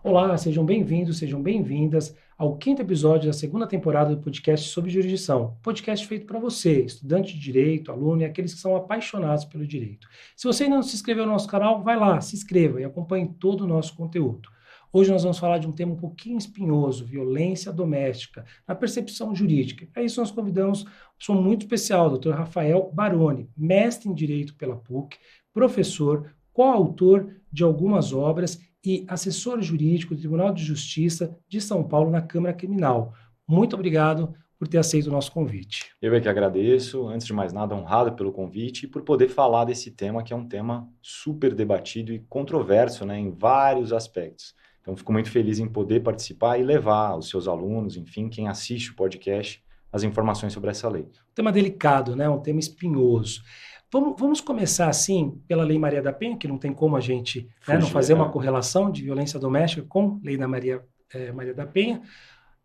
Olá, sejam bem-vindos, sejam bem-vindas ao quinto episódio da segunda temporada do podcast sobre jurisdição. Podcast feito para você, estudante de direito, aluno e aqueles que são apaixonados pelo direito. Se você ainda não se inscreveu no nosso canal, vai lá, se inscreva e acompanhe todo o nosso conteúdo. Hoje nós vamos falar de um tema um pouquinho espinhoso, violência doméstica, na percepção jurídica. Para isso nós convidamos uma pessoa muito especial, o Dr. Rafael Baroni, mestre em Direito pela PUC, professor, coautor de algumas obras e assessor jurídico do Tribunal de Justiça de São Paulo na Câmara Criminal. Muito obrigado por ter aceito o nosso convite. Eu é que agradeço, antes de mais nada, honrado pelo convite e por poder falar desse tema, que é um tema super debatido e controverso, né, em vários aspectos. Então, fico muito feliz em poder participar e levar aos seus alunos, enfim, quem assiste o podcast, as informações sobre essa lei. Um tema delicado, né? Um tema espinhoso. Vamos começar, assim, pela Lei Maria da Penha, que não tem como a gente não fazer uma correlação de violência doméstica com a Lei da Maria da Penha.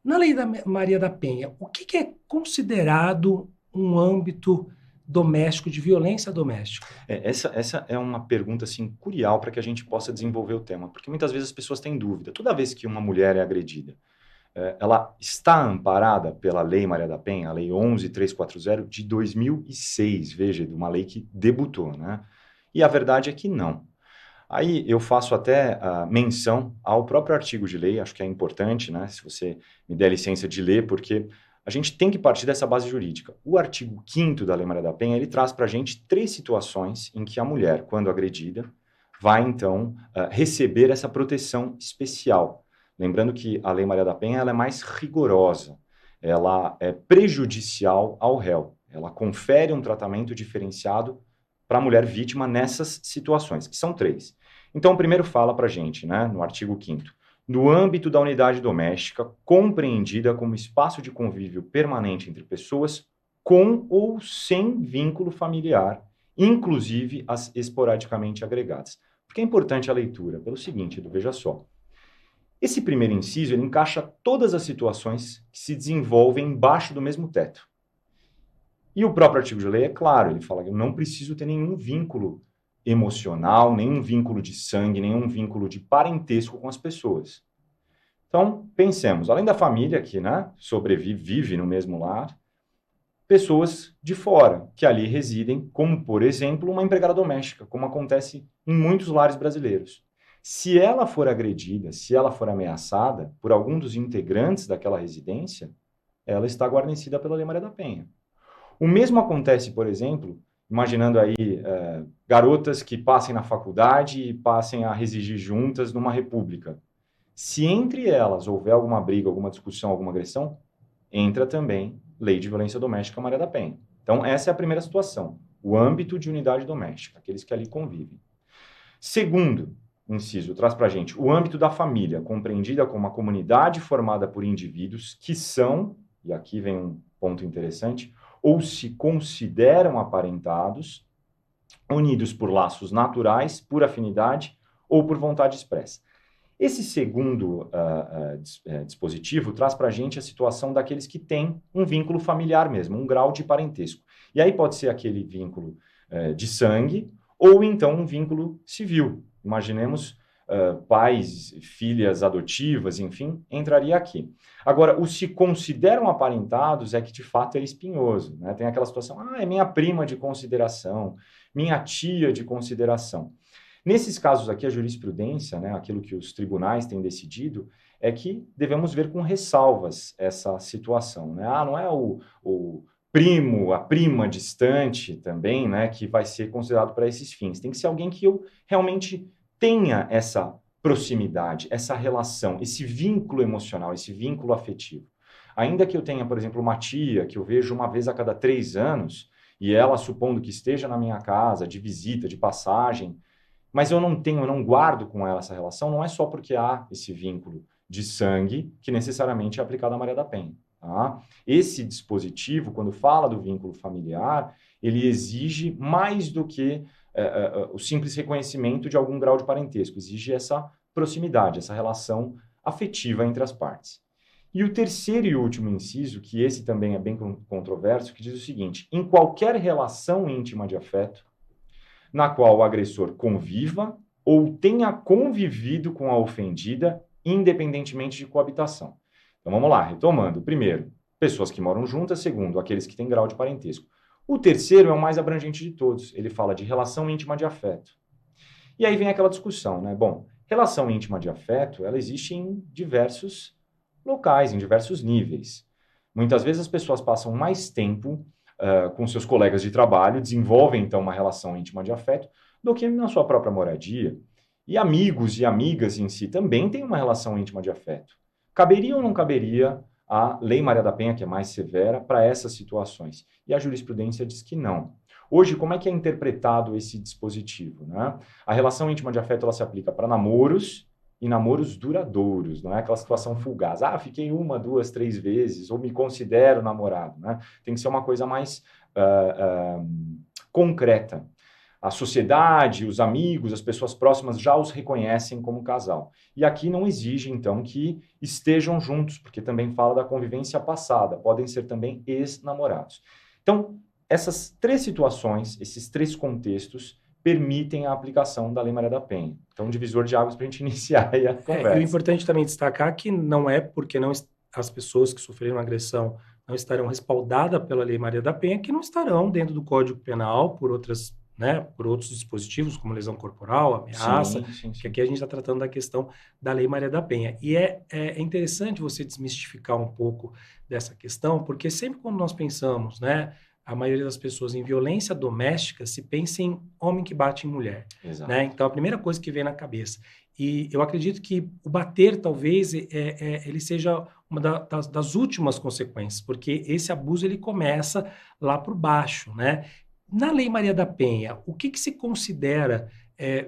Na Lei da Maria da Penha, o que é considerado um âmbito doméstico, de violência doméstica? Essa é uma pergunta, assim, curial para que a gente possa desenvolver o tema, porque muitas vezes as pessoas têm dúvida. Toda vez que uma mulher é agredida, ela está amparada pela Lei Maria da Penha, a Lei 11.340 de 2006, veja, de uma lei que debutou, né? E a verdade é que não. Aí eu faço até menção ao próprio artigo de lei, acho que é importante, né? Se você me der licença de ler, porque a gente tem que partir dessa base jurídica. O artigo 5º da Lei Maria da Penha, ele traz para a gente 3 situações em que a mulher, quando agredida, vai, então, receber essa proteção especial. Lembrando que a Lei Maria da Penha ela é mais rigorosa, ela é prejudicial ao réu, ela confere um tratamento diferenciado para a mulher vítima nessas situações, que são 3. Então, primeiro fala para a gente, né, no artigo 5º, no âmbito da unidade doméstica, compreendida como espaço de convívio permanente entre pessoas com ou sem vínculo familiar, inclusive as esporadicamente agregadas. Porque é importante a leitura, pelo seguinte, veja só. Esse primeiro inciso, ele encaixa todas as situações que se desenvolvem embaixo do mesmo teto. E o próprio artigo de lei é claro, ele fala que eu não preciso ter nenhum vínculo emocional, nenhum vínculo de sangue, nenhum vínculo de parentesco com as pessoas. Então, pensemos, além da família que, né, vive no mesmo lar, pessoas de fora, que ali residem, como, por exemplo, uma empregada doméstica, como acontece em muitos lares brasileiros. Se ela for agredida, se ela for ameaçada por algum dos integrantes daquela residência, ela está guarnecida pela Lei Maria da Penha. O mesmo acontece, por exemplo, imaginando aí garotas que passem na faculdade e passem a residir juntas numa república. Se entre elas houver alguma briga, alguma discussão, alguma agressão, entra também Lei de Violência Doméstica Maria da Penha. Então, essa é a primeira situação, o âmbito de unidade doméstica, aqueles que ali convivem. Segundo inciso, traz para a gente o âmbito da família, compreendida como uma comunidade formada por indivíduos que são, e aqui vem um ponto interessante, ou se consideram aparentados, unidos por laços naturais, por afinidade ou por vontade expressa. Esse segundo dispositivo traz para a gente a situação daqueles que têm um vínculo familiar mesmo, um grau de parentesco. E aí pode ser aquele vínculo de sangue ou então um vínculo civil. Imaginemos pais, filhas adotivas, enfim, entraria aqui. Agora, os se consideram aparentados é que, de fato, é espinhoso, né? Tem aquela situação, é minha prima de consideração, minha tia de consideração. Nesses casos aqui, a jurisprudência, né, aquilo que os tribunais têm decidido, é que devemos ver com ressalvas essa situação, né? Não é o primo, a prima distante também, né, que vai ser considerado para esses fins. Tem que ser alguém que eu realmente tenha essa proximidade, essa relação, esse vínculo emocional, esse vínculo afetivo. Ainda que eu tenha, por exemplo, uma tia que eu vejo uma vez a cada 3 anos, e ela, supondo que esteja na minha casa, de visita, de passagem, mas eu não guardo com ela essa relação, não é só porque há esse vínculo de sangue que necessariamente é aplicado à Maria da Penha. Tá? Esse dispositivo, quando fala do vínculo familiar, ele exige mais do que o simples reconhecimento de algum grau de parentesco, exige essa proximidade, essa relação afetiva entre as partes. E o terceiro e último inciso, que esse também é bem controverso, que diz o seguinte: em qualquer relação íntima de afeto, na qual o agressor conviva ou tenha convivido com a ofendida independentemente de coabitação. Então vamos lá, retomando. Primeiro, pessoas que moram juntas. Segundo, aqueles que têm grau de parentesco. O terceiro é o mais abrangente de todos. Ele fala de relação íntima de afeto. E aí vem aquela discussão, né? Bom, relação íntima de afeto, ela existe em diversos locais, em diversos níveis. Muitas vezes as pessoas passam mais tempo com seus colegas de trabalho, desenvolvem então uma relação íntima de afeto, do que na sua própria moradia. E amigos e amigas em si também têm uma relação íntima de afeto. Caberia ou não caberia a Lei Maria da Penha, que é mais severa, para essas situações? E a jurisprudência diz que não. Hoje, como é que é interpretado esse dispositivo, né? A relação íntima de afeto ela se aplica para namoros e namoros duradouros, não é aquela situação fugaz. Ah, fiquei 1, 2, 3 vezes, ou me considero namorado, né? Tem que ser uma coisa mais concreta. A sociedade, os amigos, as pessoas próximas já os reconhecem como casal. E aqui não exige, então, que estejam juntos, porque também fala da convivência passada, podem ser também ex-namorados. Então, essas 3 situações, esses 3 contextos, permitem a aplicação da Lei Maria da Penha. Então, divisor de águas para a gente iniciar aí a conversa. E o importante também destacar que não é porque não as pessoas que sofreram agressão não estarão respaldadas pela Lei Maria da Penha que não estarão dentro do Código Penal por outras, né, por outros dispositivos, como lesão corporal, ameaça, sim. que aqui a gente está tratando da questão da Lei Maria da Penha. E é interessante você desmistificar um pouco dessa questão, porque sempre quando nós pensamos, né, a maioria das pessoas em violência doméstica se pensa em homem que bate em mulher. Né? Então, a primeira coisa que vem na cabeça. E eu acredito que o bater, talvez, ele seja uma das últimas consequências, porque esse abuso ele começa lá por baixo. Né? Na Lei Maria da Penha, o que se considera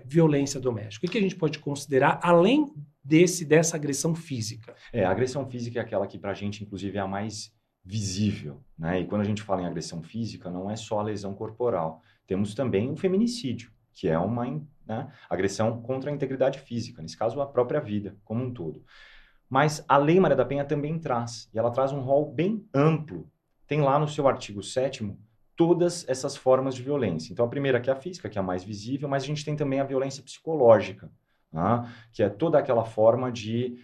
violência doméstica? O que a gente pode considerar além dessa agressão física? A agressão física é aquela que, para a gente, inclusive, é a mais visível, né? E quando a gente fala em agressão física, não é só a lesão corporal. Temos também o feminicídio, que é uma agressão contra a integridade física, nesse caso, a própria vida como um todo. Mas a Lei Maria da Penha também traz, e ela traz um rol bem amplo. Tem lá no seu artigo 7º todas essas formas de violência. Então, a primeira que é a física, que é a mais visível, mas a gente tem também a violência psicológica, que é toda aquela forma de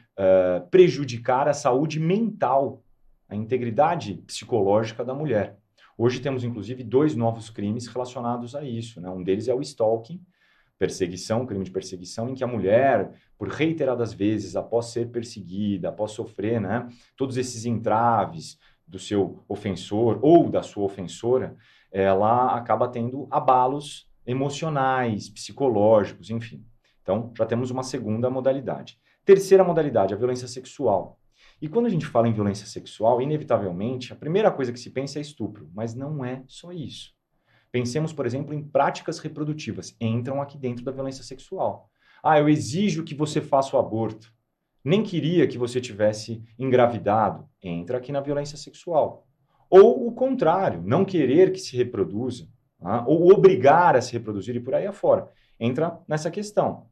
prejudicar a saúde mental, a integridade psicológica da mulher. Hoje temos, inclusive, 2 novos crimes relacionados a isso. Né? Um deles é o stalking, perseguição, crime de perseguição, em que a mulher, por reiteradas vezes, após ser perseguida, após sofrer todos esses entraves do seu ofensor ou da sua ofensora, ela acaba tendo abalos emocionais, psicológicos, enfim. Então, já temos uma segunda modalidade. Terceira modalidade, a violência sexual. E quando a gente fala em violência sexual, inevitavelmente, a primeira coisa que se pensa é estupro, mas não é só isso. Pensemos, por exemplo, em práticas reprodutivas. Entram aqui dentro da violência sexual. Eu exijo que você faça o aborto. Nem queria que você tivesse engravidado. Entra aqui na violência sexual. Ou o contrário, não querer que se reproduza, ou obrigar a se reproduzir e por aí afora. Entra nessa questão.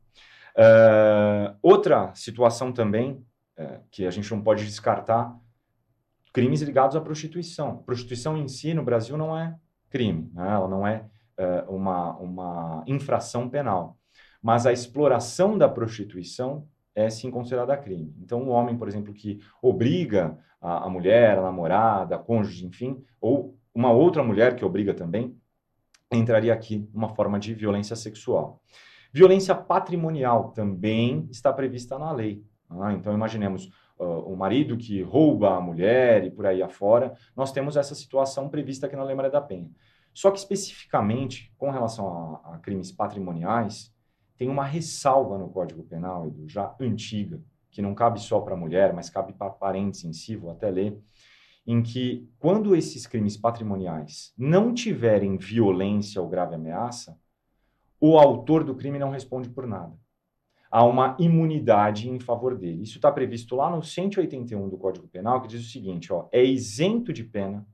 Outra situação também, que a gente não pode descartar, crimes ligados à prostituição. Prostituição em si, no Brasil, não é crime, né? Ela não é uma infração penal. Mas a exploração da prostituição é, sim, considerada crime. Então, um homem, por exemplo, que obriga a mulher, a namorada, a cônjuge, enfim, ou uma outra mulher que obriga também, entraria aqui uma forma de violência sexual. Violência patrimonial também está prevista na lei. Então, imaginemos o marido que rouba a mulher e por aí afora. Nós temos essa situação prevista aqui na Lei Maria da Penha. Só que, especificamente, com relação a crimes patrimoniais, tem uma ressalva no Código Penal, Edu, já antiga, que não cabe só para a mulher, mas cabe para parentes em si, vou até ler, em que, quando esses crimes patrimoniais não tiverem violência ou grave ameaça, o autor do crime não responde por nada. Há uma imunidade em favor dele. Isso está previsto lá no 181 do Código Penal, que diz o seguinte, é isento de pena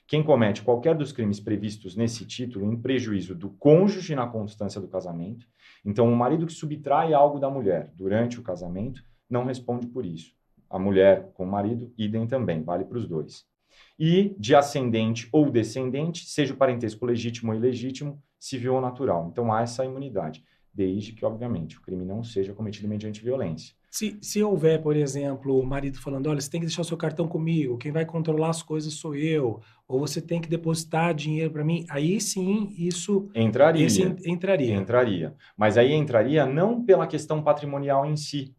quem comete qualquer dos crimes previstos nesse título em prejuízo do cônjuge na constância do casamento. Então, o marido que subtrai algo da mulher durante o casamento não responde por isso. A mulher com o marido, idem também, vale para os dois. E de ascendente ou descendente, seja o parentesco legítimo ou ilegítimo, civil ou natural. Então, há essa imunidade. desde que, obviamente, o crime não seja cometido mediante violência. Se houver, por exemplo, o marido falando, olha, você tem que deixar o seu cartão comigo, quem vai controlar as coisas sou eu, ou você tem que depositar dinheiro para mim, aí sim, entraria. Entraria. Mas aí entraria não pela questão patrimonial em si.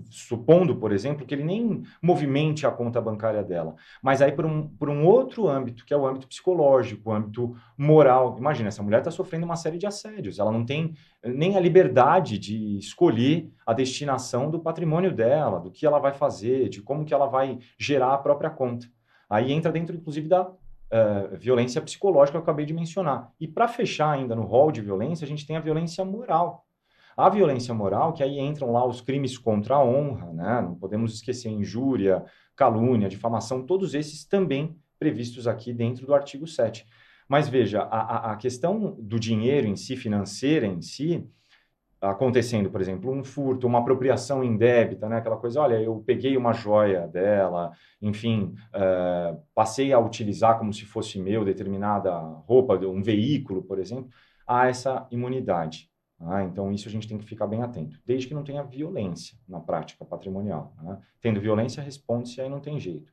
Supondo, por exemplo, que ele nem movimente a conta bancária dela. Mas aí por um outro âmbito, que é o âmbito psicológico, o âmbito moral. Imagina, essa mulher está sofrendo uma série de assédios. Ela não tem nem a liberdade de escolher a destinação do patrimônio dela, do que ela vai fazer, de como que ela vai gerar a própria conta. Aí entra dentro, inclusive, da violência psicológica que eu acabei de mencionar. E para fechar ainda no rol de violência, a gente tem a violência moral. A violência moral, que aí entram lá os crimes contra a honra, né? Não podemos esquecer injúria, calúnia, difamação, todos esses também previstos aqui dentro do artigo 7. Mas veja, a questão do dinheiro em si, financeira em si, acontecendo, por exemplo, um furto, uma apropriação indébita, né? Aquela coisa, olha, eu peguei uma joia dela, enfim, passei a utilizar como se fosse meu determinada roupa, um veículo, por exemplo, há essa imunidade. Então, isso a gente tem que ficar bem atento, desde que não tenha violência na prática patrimonial. Né? Tendo violência, responde-se, aí não tem jeito.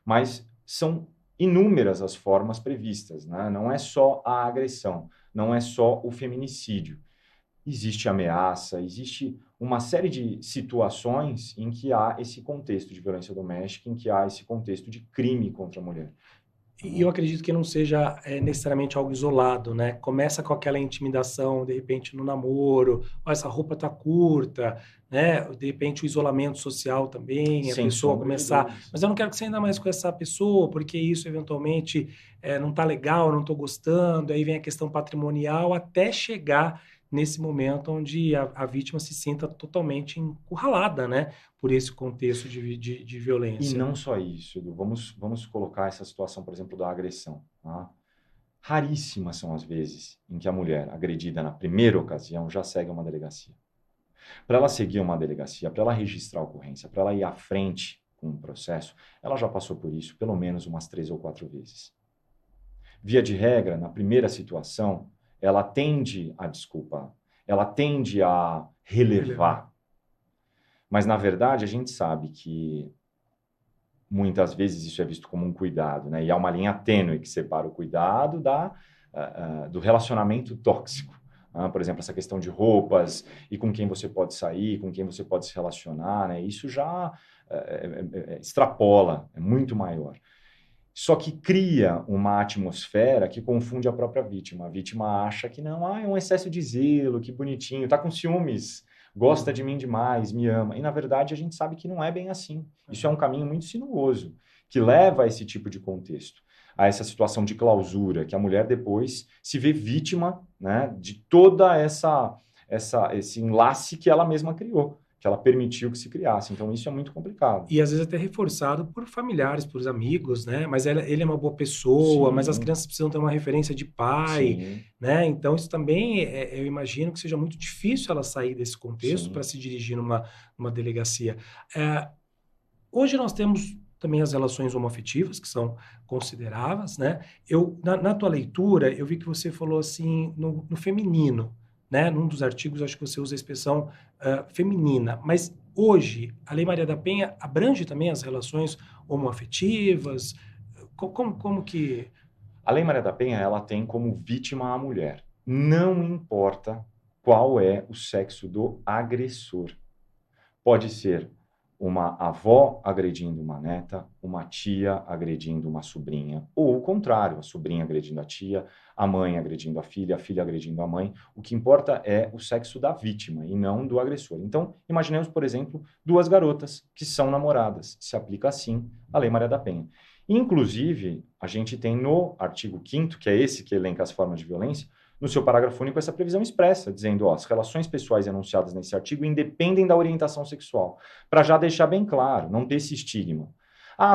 Mas são inúmeras as formas previstas, né? Não é só a agressão, não é só o feminicídio. Existe ameaça, existe uma série de situações em que há esse contexto de violência doméstica, em que há esse contexto de crime contra a mulher. E eu acredito que não seja necessariamente algo isolado, né? Começa com aquela intimidação, de repente, no namoro, essa roupa tá curta, né? De repente, o isolamento social também, a Sem pessoa sombra de começar, dúvidas. mas eu não quero que você anda mais com essa pessoa, porque isso, eventualmente, não tá legal, não tô gostando, aí vem a questão patrimonial, até chegar nesse momento onde a vítima se sinta totalmente encurralada, né? Por esse contexto de E violência. não só isso, Edu. Vamos colocar essa situação, por exemplo, da agressão. Tá? Raríssimas são as vezes em que a mulher agredida na primeira ocasião já segue uma delegacia. Para ela seguir uma delegacia, para ela registrar a ocorrência, para ela ir à frente com um processo, ela já passou por isso pelo menos umas 3 ou 4 vezes. Via de regra, na primeira situação, ela tende a desculpar, ela tende a relevar. Mas, na verdade, a gente sabe que muitas vezes isso é visto como um cuidado, né? E há uma linha tênue que separa o cuidado do relacionamento tóxico. Por exemplo, essa questão de roupas e com quem você pode sair, com quem você pode se relacionar, né? Isso já extrapola, é muito maior. Só que cria uma atmosfera que confunde a própria vítima. A vítima acha que não, é um excesso de zelo, que bonitinho, tá com ciúmes, gosta de mim demais, me ama. E, na verdade, a gente sabe que não é bem assim. Isso é um caminho muito sinuoso, que leva a esse tipo de contexto, a essa situação de clausura, que a mulher depois se vê vítima, né, de toda esse enlace que ela mesma criou, que ela permitiu que se criasse. Então, isso é muito complicado. E às vezes até reforçado por familiares, por amigos, né? Mas ele é uma boa pessoa, Sim. Mas as crianças precisam ter uma referência de pai, Sim. né? Então isso também, eu imagino que seja muito difícil ela sair desse contexto para se dirigir numa delegacia. Hoje nós temos também as relações homoafetivas, que são consideráveis, né? Na tua leitura, eu vi que você falou assim, no feminino, né? Num dos artigos, acho que você usa a expressão feminina, mas hoje, a Lei Maria da Penha abrange também as relações homoafetivas? Como que... A Lei Maria da Penha, ela tem como vítima a mulher. Não importa qual é o sexo do agressor. Pode ser uma avó agredindo uma neta, uma tia agredindo uma sobrinha, ou o contrário, a sobrinha agredindo a tia, a mãe agredindo a filha agredindo a mãe. O que importa é o sexo da vítima e não do agressor. Então, imaginemos, por exemplo, 2 garotas que são namoradas. Se aplica assim a Lei Maria da Penha. Inclusive, a gente tem no artigo 5º, que é esse que elenca as formas de violência, no seu parágrafo único, essa previsão expressa, dizendo, as relações pessoais enunciadas nesse artigo independem da orientação sexual, para já deixar bem claro, não ter esse estigma.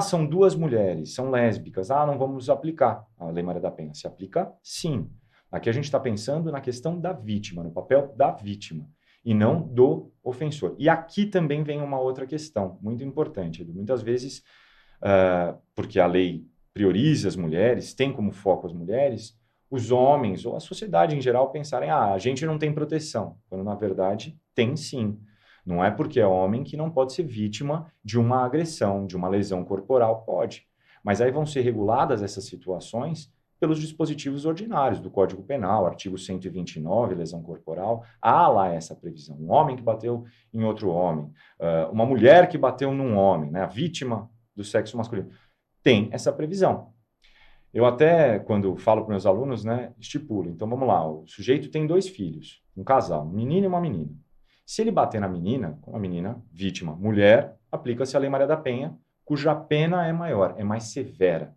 São 2 mulheres, são lésbicas, não vamos aplicar a Lei Maria da Penha. Se aplica, sim. Aqui a gente está pensando na questão da vítima, no papel da vítima, e não do ofensor. E aqui também vem uma outra questão, muito importante. Muitas vezes, porque a lei prioriza as mulheres, tem como foco as mulheres, os homens ou a sociedade em geral pensarem, a gente não tem proteção, quando na verdade tem sim. Não é porque é homem que não pode ser vítima de uma agressão, de uma lesão corporal, pode. Mas aí vão ser reguladas essas situações pelos dispositivos ordinários do Código Penal, artigo 129, lesão corporal, há lá essa previsão. Um homem que bateu em outro homem, uma mulher que bateu num homem, né, a vítima do sexo masculino, tem essa previsão. Eu até, quando falo para meus alunos, né, estipulo. Então, vamos lá, o sujeito tem 2 filhos, um casal, um menino e uma menina. Se ele bater na menina, com a menina, vítima, mulher, aplica-se a Lei Maria da Penha, cuja pena é maior, é mais severa.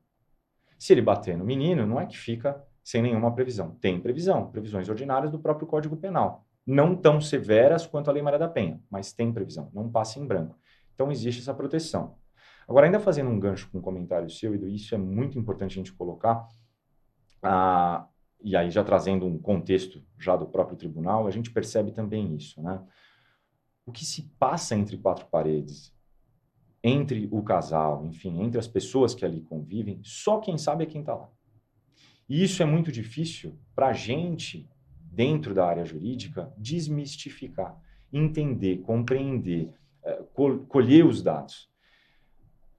Se ele bater no menino, não é que fica sem nenhuma previsão. Tem previsão, previsões ordinárias do próprio Código Penal. Não tão severas quanto a Lei Maria da Penha, mas tem previsão, não passa em branco. Então, existe essa proteção. Agora, ainda fazendo um gancho com um comentário seu, e isso é muito importante a gente colocar, e aí já trazendo um contexto já do próprio tribunal, a gente percebe também isso, né? O que se passa entre 4 paredes, entre o casal, enfim, entre as pessoas que ali convivem, só quem sabe é quem está lá. E isso é muito difícil para a gente, dentro da área jurídica, desmistificar, entender, compreender, colher os dados.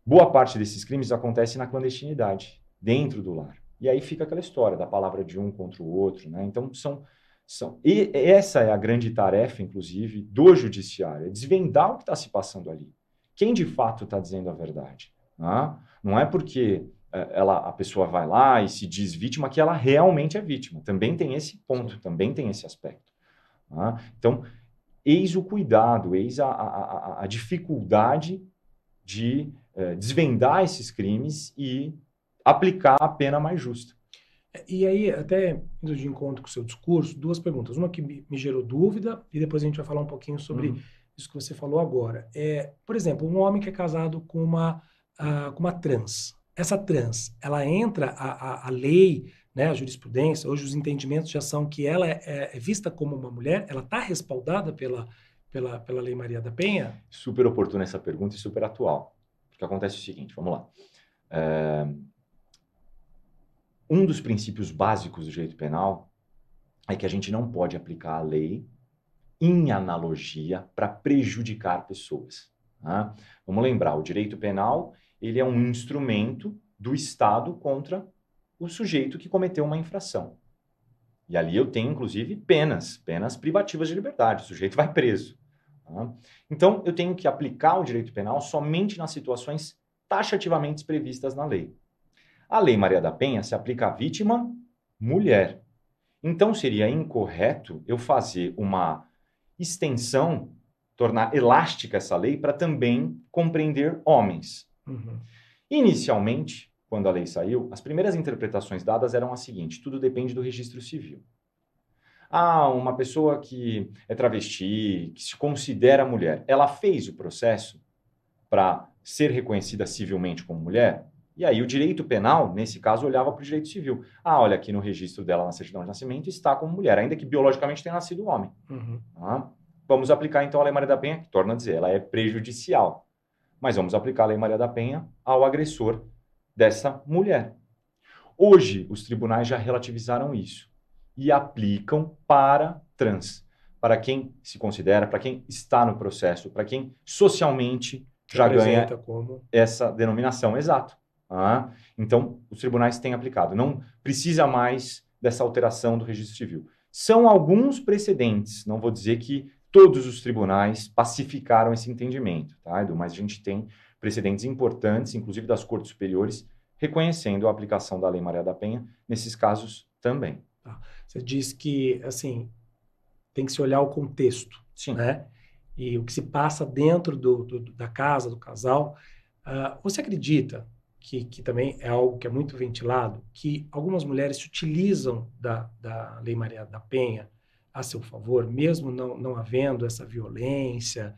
Boa parte desses crimes acontece na clandestinidade, dentro do lar. E aí fica aquela história da palavra de um contra o outro, né? Então, e essa é a grande tarefa, inclusive, do judiciário, é desvendar o que está se passando ali. Quem de fato está dizendo a verdade? Né? Não é porque a pessoa vai lá e se diz vítima que ela realmente é vítima. Também tem esse ponto, também tem esse aspecto. Né? Então, eis o cuidado, eis a dificuldade de desvendar esses crimes e aplicar a pena mais justa. E aí, até indo de encontro com o seu discurso, 2 perguntas. Uma que me gerou dúvida, e depois a gente vai falar um pouquinho sobre isso que você falou agora. Por exemplo, um homem que é casado com uma trans. Essa trans, ela entra, a lei, né, a jurisprudência, hoje os entendimentos já são que ela é vista como uma mulher, ela está respaldada pela Lei Maria da Penha? Super oportuna essa pergunta e super atual. Porque acontece o seguinte, vamos lá. Um dos princípios básicos do direito penal é que a gente não pode aplicar a lei em analogia para prejudicar pessoas. Tá? Vamos lembrar, o direito penal ele é um instrumento do Estado contra o sujeito que cometeu uma infração. E ali eu tenho, inclusive, penas privativas de liberdade, o sujeito vai preso. Tá? Então, eu tenho que aplicar o direito penal somente nas situações taxativamente previstas na lei. A Lei Maria da Penha se aplica à vítima mulher. Então, seria incorreto eu fazer uma extensão, tornar elástica essa lei para também compreender homens. Inicialmente, quando a lei saiu, as primeiras interpretações dadas eram as seguintes: tudo depende do registro civil. Uma pessoa que é travesti, que se considera mulher, ela fez o processo para ser reconhecida civilmente como mulher? E aí o direito penal, nesse caso, olhava para o direito civil. Olha, aqui no registro dela, na certidão de nascimento, está como mulher, ainda que biologicamente tenha nascido homem. Vamos aplicar, então, a Lei Maria da Penha, que, torna a dizer, ela é prejudicial. Mas vamos aplicar a Lei Maria da Penha ao agressor dessa mulher. Hoje, os tribunais já relativizaram isso e aplicam para trans, para quem se considera, para quem está no processo, para quem socialmente já ganha essa denominação. Exato. Então, os tribunais têm aplicado. Não precisa mais dessa alteração do registro civil. São alguns precedentes, não vou dizer que todos os tribunais pacificaram esse entendimento, tá, Edu? Mas a gente tem precedentes importantes, inclusive das cortes superiores, reconhecendo a aplicação da Lei Maria da Penha nesses casos também. Você diz que, assim, tem que se olhar o contexto, sim, né? E o que se passa dentro da casa, do casal. Você acredita que também é algo que é muito ventilado, que algumas mulheres se utilizam da Lei Maria da Penha a seu favor, mesmo não havendo essa violência?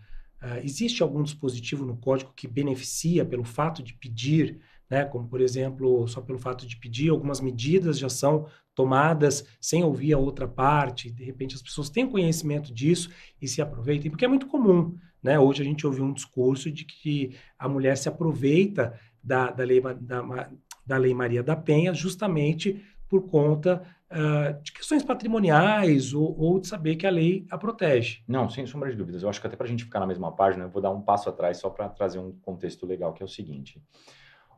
Existe algum dispositivo no Código que beneficia pelo fato de pedir, né? Como, por exemplo, só pelo fato de pedir, algumas medidas já são tomadas sem ouvir a outra parte, de repente as pessoas têm conhecimento disso e se aproveitem, porque é muito comum, né? Hoje a gente ouve um discurso de que a mulher se aproveita da Lei Maria da Penha justamente por conta de questões patrimoniais ou de saber que a lei a protege. Não, sem sombra de dúvidas. Eu acho que até para a gente ficar na mesma página, eu vou dar um passo atrás só para trazer um contexto legal, que é o seguinte.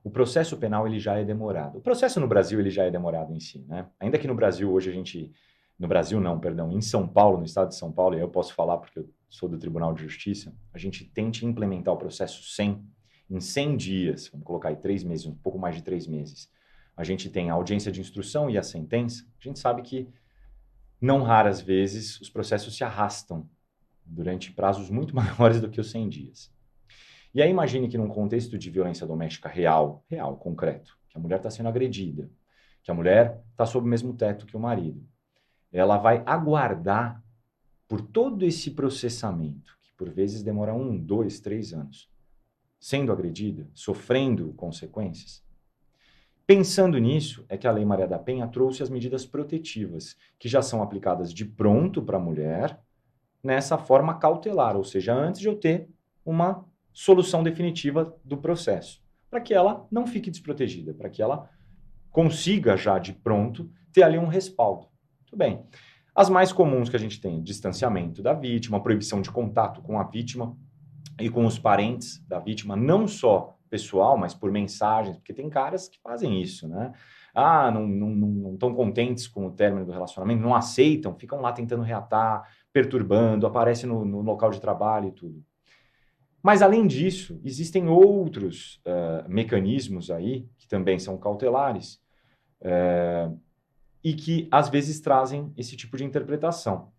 O processo penal ele já é demorado. O processo no Brasil ele já é demorado em si, né? Ainda que no Brasil hoje a gente... No Brasil não, perdão. Em São Paulo, no estado de São Paulo, e aí eu posso falar porque eu sou do Tribunal de Justiça, a gente tente implementar o processo em 100 dias, vamos colocar aí 3 meses, um pouco mais de 3 meses. A gente tem a audiência de instrução e a sentença. A gente sabe que, não raras vezes, os processos se arrastam durante prazos muito maiores do que os 100 dias. E aí imagine que num contexto de violência doméstica real, concreto, que a mulher está sendo agredida, que a mulher está sob o mesmo teto que o marido, ela vai aguardar por todo esse processamento, que por vezes demora 1, 2, 3 anos, sendo agredida, sofrendo consequências. Pensando nisso, é que a Lei Maria da Penha trouxe as medidas protetivas, que já são aplicadas de pronto para a mulher, nessa forma cautelar, ou seja, antes de eu ter uma solução definitiva do processo, para que ela não fique desprotegida, para que ela consiga já de pronto ter ali um respaldo. Muito bem. As mais comuns que a gente tem, distanciamento da vítima, proibição de contato com a vítima e com os parentes da vítima, não só pessoal, mas por mensagens, porque tem caras que fazem isso, né? Não estão contentes com o término do relacionamento, não aceitam, ficam lá tentando reatar, perturbando, aparecem no local de trabalho e tudo. Mas, além disso, existem outros mecanismos aí, que também são cautelares, e que, às vezes, trazem esse tipo de interpretação.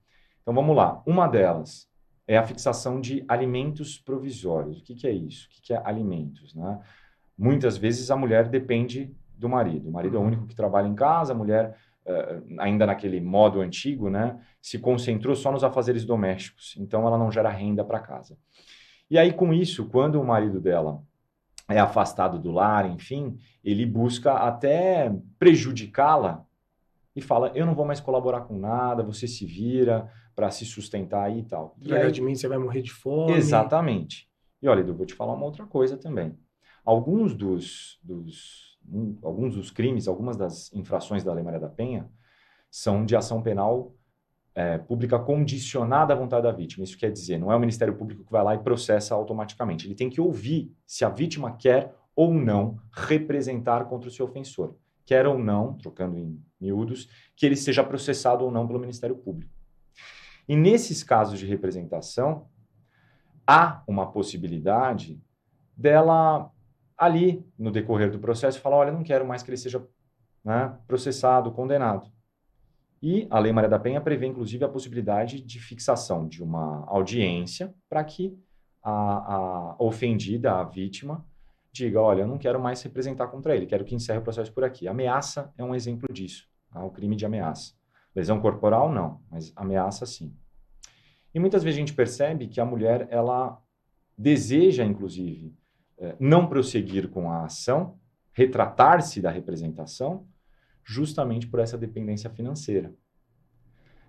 Então, vamos lá. Uma delas é a fixação de alimentos provisórios. O que é isso? O que é alimentos, né? Muitas vezes a mulher depende do marido. O marido é o único que trabalha em casa, a mulher, ainda naquele modo antigo, né, se concentrou só nos afazeres domésticos. Então, ela não gera renda para casa. E aí, com isso, quando o marido dela é afastado do lar, enfim, ele busca até prejudicá-la e fala, eu não vou mais colaborar com nada, você se vira para se sustentar aí e tal. Tragar de mim, você vai morrer de fome. Exatamente. E olha, Edu, vou te falar uma outra coisa também. Alguns dos crimes, algumas das infrações da Lei Maria da Penha são de ação penal pública condicionada à vontade da vítima. Isso quer dizer, não é o Ministério Público que vai lá e processa automaticamente. Ele tem que ouvir se a vítima quer ou não representar contra o seu ofensor. Quer ou não, trocando em miúdos, que ele seja processado ou não pelo Ministério Público. E nesses casos de representação, há uma possibilidade dela, ali, no decorrer do processo, falar, olha, não quero mais que ele seja, né, processado, condenado. E a Lei Maria da Penha prevê, inclusive, a possibilidade de fixação de uma audiência para que a ofendida, a vítima, diga, olha, eu não quero mais representar contra ele, quero que encerre o processo por aqui. Ameaça é um exemplo disso, tá? O crime de ameaça. Lesão corporal, não, mas ameaça, sim. E muitas vezes a gente percebe que a mulher, ela deseja, inclusive, não prosseguir com a ação, retratar-se da representação, justamente por essa dependência financeira.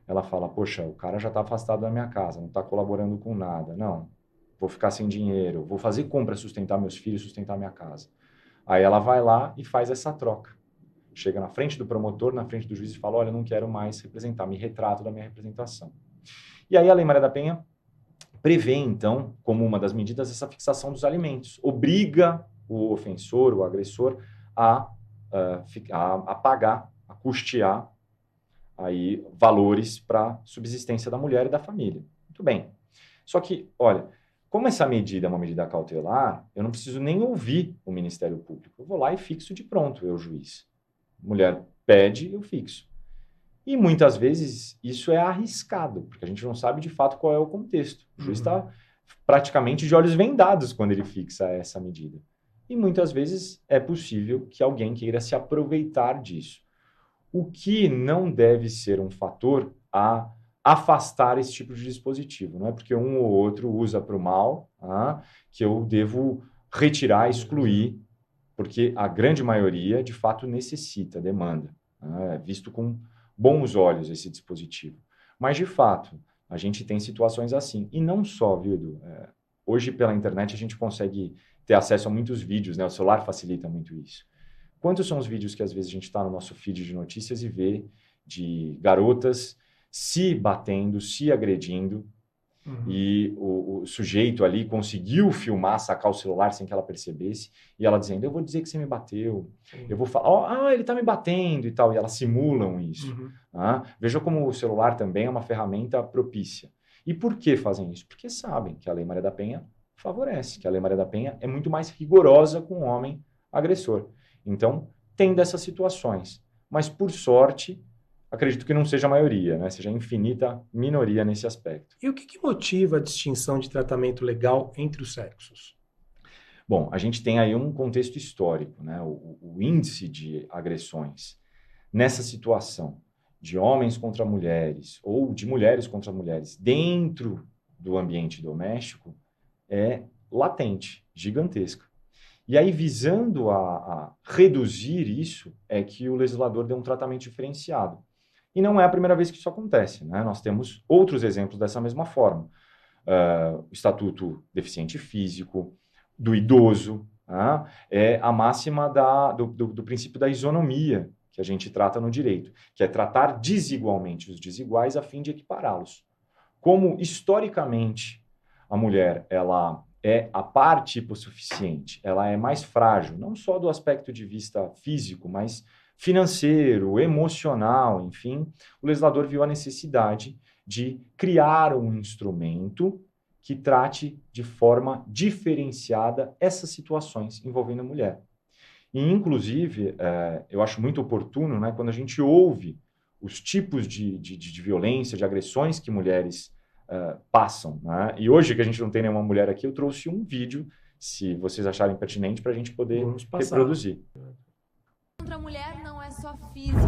Ela fala, poxa, o cara já está afastado da minha casa, não está colaborando com nada. Não, vou ficar sem dinheiro, vou fazer compra, sustentar meus filhos, sustentar minha casa. Aí ela vai lá e faz essa troca. Chega na frente do promotor, na frente do juiz e fala, olha, eu não quero mais representar, me retrato da minha representação. E aí a Lei Maria da Penha prevê, então, como uma das medidas, essa fixação dos alimentos. Obriga o ofensor, o agressor, a pagar, a custear aí valores para a subsistência da mulher e da família. Muito bem. Só que, olha, como essa medida é uma medida cautelar, eu não preciso nem ouvir o Ministério Público. Eu vou lá e fixo de pronto, eu, juiz. Mulher pede, eu fixo. E muitas vezes isso é arriscado, porque a gente não sabe de fato qual é o contexto. O juiz está praticamente de olhos vendados quando ele fixa essa medida. E muitas vezes é possível que alguém queira se aproveitar disso. O que não deve ser um fator a afastar esse tipo de dispositivo. Não é porque um ou outro usa para o mal, que eu devo retirar, excluir, porque a grande maioria, de fato, necessita, demanda. É visto com bons olhos esse dispositivo. Mas, de fato, a gente tem situações assim. E não só, viu, Edu? Hoje, pela internet, a gente consegue ter acesso a muitos vídeos, né? O celular facilita muito isso. Quantos são os vídeos que às vezes a gente está no nosso feed de notícias e vê de garotas se batendo, se agredindo, e o sujeito ali conseguiu filmar, sacar o celular sem que ela percebesse, e ela dizendo, eu vou dizer que você me bateu, eu vou falar, ele está me batendo e tal, e elas simulam isso. Veja como o celular também é uma ferramenta propícia. E por que fazem isso? Porque sabem que a Lei Maria da Penha favorece, que a Lei Maria da Penha é muito mais rigorosa com o homem agressor. Então, tem dessas situações. Mas, por sorte, acredito que não seja a maioria, né? Seja a infinita minoria nesse aspecto. E o que motiva a distinção de tratamento legal entre os sexos? Bom, a gente tem aí um contexto histórico, né? O índice de agressões nessa situação de homens contra mulheres ou de mulheres contra mulheres dentro do ambiente doméstico é latente, gigantesca. E aí, visando a reduzir isso, é que o legislador deu um tratamento diferenciado. E não é a primeira vez que isso acontece, né? Nós temos outros exemplos dessa mesma forma. O Estatuto Deficiente Físico, do idoso, é a máxima do princípio da isonomia que a gente trata no direito, que é tratar desigualmente os desiguais a fim de equipará-los. Como, historicamente, a mulher ela é a parte hipossuficiente, ela é mais frágil, não só do aspecto de vista físico, mas financeiro, emocional, enfim, o legislador viu a necessidade de criar um instrumento que trate de forma diferenciada essas situações envolvendo a mulher. E, inclusive, eu acho muito oportuno, né, quando a gente ouve os tipos de violência, de agressões que mulheres passam. Né? E hoje, que a gente não tem nenhuma mulher aqui, eu trouxe um vídeo, se vocês acharem pertinente, para a gente poder reproduzir. Contra a mulher não é só física.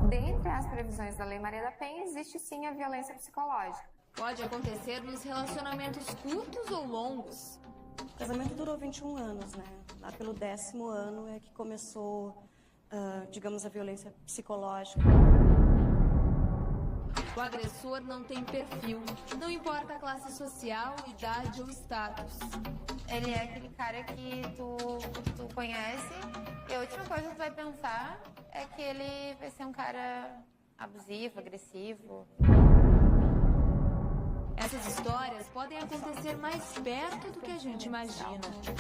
Dentre as previsões da Lei Maria da Penha, existe sim a violência psicológica. Pode acontecer nos relacionamentos curtos ou longos. O casamento durou 21 anos, né? Lá pelo 10º ano é que começou, digamos, a violência psicológica. O agressor não tem perfil, não importa a classe social, idade ou status. Ele é aquele cara que tu conhece e a última coisa que tu vai pensar é que ele vai ser um cara abusivo, agressivo. Essas histórias podem acontecer mais perto do que a gente imagina.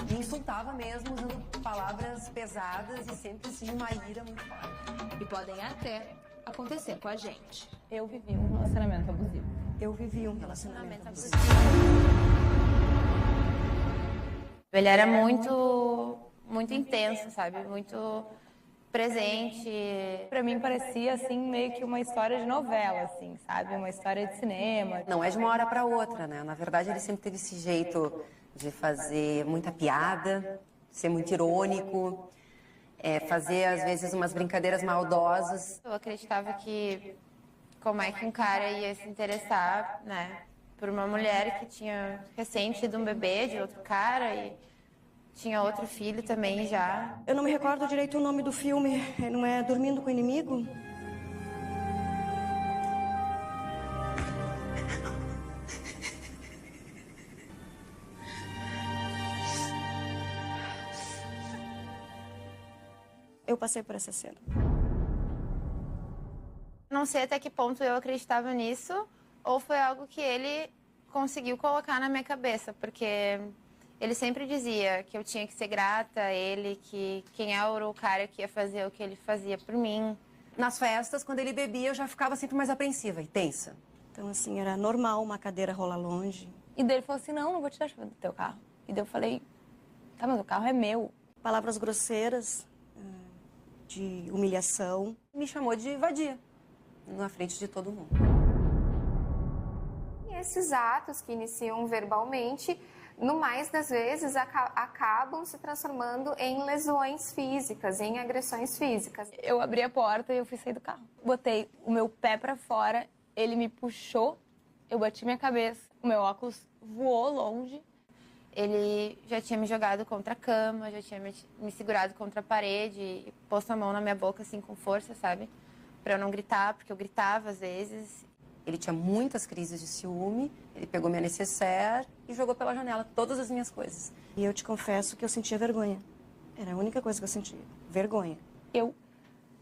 Me insultava mesmo, usando palavras pesadas e sempre assim uma ira muito forte. E podem até acontecer com a gente. Eu vivi um relacionamento abusivo. Eu vivi um relacionamento abusivo. Ele era muito intenso, sabe? Muito presente. Pra mim parecia assim meio que uma história de novela, assim, sabe? Uma história de cinema. Não é de uma hora para outra, né? Na verdade, ele sempre teve esse jeito de fazer muita piada, ser muito irônico, fazer às vezes umas brincadeiras maldosas. Eu acreditava que como é que um cara ia se interessar, né, por uma mulher que tinha recém tido um bebê de outro cara e tinha outro filho também já. Eu não me recordo direito o nome do filme, não é Dormindo com o Inimigo? Eu passei por essa cena. Não sei até que ponto eu acreditava nisso ou foi algo que ele conseguiu colocar na minha cabeça, porque ele sempre dizia que eu tinha que ser grata a ele, que quem era o cara que ia fazer o que ele fazia por mim. Nas festas, quando ele bebia, eu já ficava sempre mais apreensiva e tensa. Então, assim, era normal uma cadeira rolar longe. E daí ele falou assim, não vou te dar chave do teu carro. E daí eu falei, tá, mas o carro é meu. Palavras grosseiras, de humilhação. Me chamou de vadia, na frente de todo mundo. E esses atos que iniciam verbalmente, no mais das vezes, acabam se transformando em lesões físicas, em agressões físicas. Eu abri a porta e eu fui sair do carro. Botei o meu pé pra fora, ele me puxou, eu bati minha cabeça, o meu óculos voou longe. Ele já tinha me jogado contra a cama, já tinha me segurado contra a parede e posto a mão na minha boca, assim, com força, sabe? Pra eu não gritar, porque eu gritava às vezes. Ele tinha muitas crises de ciúme, ele pegou minha nécessaire e jogou pela janela todas as minhas coisas. E eu te confesso que eu sentia vergonha Era a única coisa que eu sentia, vergonha. Eu